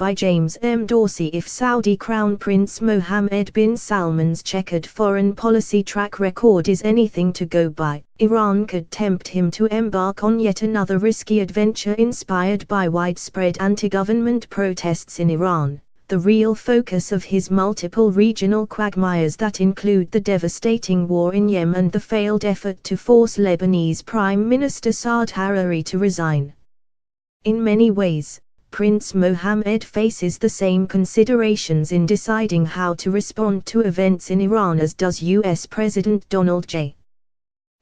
by James M. Dorsey. If Saudi Crown Prince Mohammed bin Salman's checkered foreign policy track record is anything to go by, Iran could tempt him to embark on yet another risky adventure inspired by widespread anti-government protests in Iran, the real focus of his multiple regional quagmires that include the devastating war in Yemen and the failed effort to force Lebanese Prime Minister Saad Hariri to resign. In many ways, Prince Mohammed faces the same considerations in deciding how to respond to events in Iran as does US President Donald J.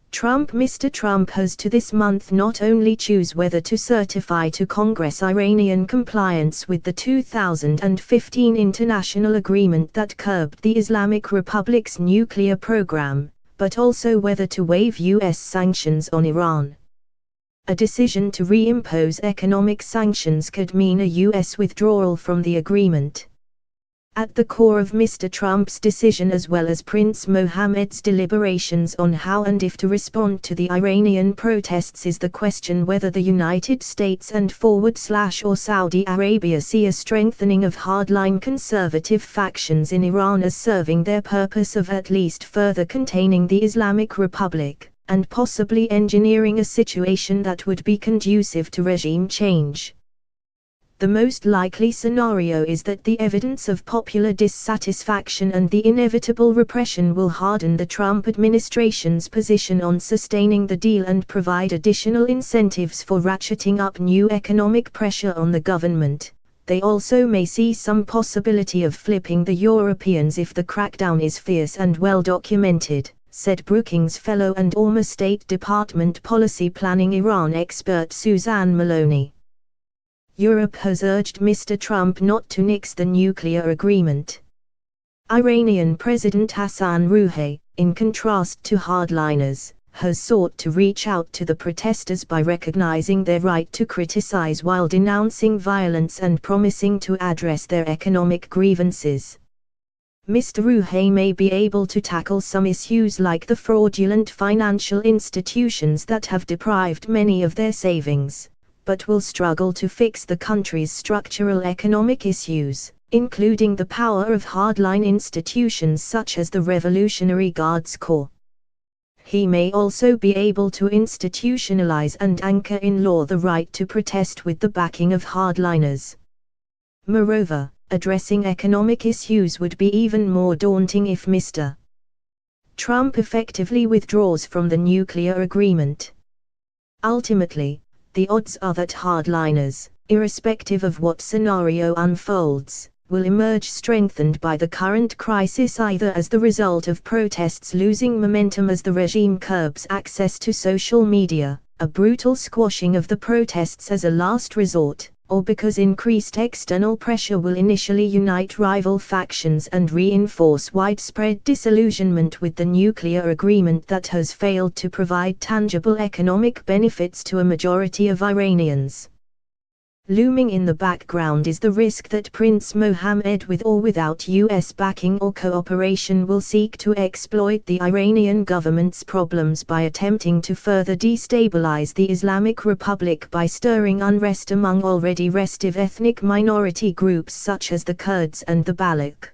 Trump. Mr. Trump has to this month not only choose whether to certify to Congress Iranian compliance with the 2015 international agreement that curbed the Islamic Republic's nuclear program, but also whether to waive US sanctions on Iran. A decision to reimpose economic sanctions could mean a US withdrawal from the agreement. At the core of Mr. Trump's decision, as well as Prince Mohammed's deliberations on how and if to respond to the Iranian protests, is the question whether the United States and or Saudi Arabia see a strengthening of hardline conservative factions in Iran as serving their purpose of at least further containing the Islamic Republic, and possibly engineering a situation that would be conducive to regime change. The most likely scenario is that the evidence of popular dissatisfaction and the inevitable repression will harden the Trump administration's position on sustaining the deal and provide additional incentives for ratcheting up new economic pressure on the government. They also may see some possibility of flipping the Europeans if the crackdown is fierce and well documented, said Brookings Fellow and former State Department policy planning Iran expert Suzanne Maloney. Europe has urged Mr. Trump not to nix the nuclear agreement. Iranian President Hassan Rouhani, in contrast to hardliners, has sought to reach out to the protesters by recognizing their right to criticize while denouncing violence and promising to address their economic grievances. Mr. Rouhani may be able to tackle some issues like the fraudulent financial institutions that have deprived many of their savings, but will struggle to fix the country's structural economic issues, including the power of hardline institutions such as the Revolutionary Guards Corps. He may also be able to institutionalize and anchor in law the right to protest with the backing of hardliners. Moreover, addressing economic issues would be even more daunting if Mr. Trump effectively withdraws from the nuclear agreement. Ultimately, the odds are that hardliners, irrespective of what scenario unfolds, will emerge strengthened by the current crisis, either as the result of protests losing momentum as the regime curbs access to social media, a brutal squashing of the protests as a last resort, or because increased external pressure will initially unite rival factions and reinforce widespread disillusionment with the nuclear agreement that has failed to provide tangible economic benefits to a majority of Iranians. Looming in the background is the risk that Prince Mohammed, with or without US backing or cooperation, will seek to exploit the Iranian government's problems by attempting to further destabilize the Islamic Republic by stirring unrest among already restive ethnic minority groups such as the Kurds and the Baloch.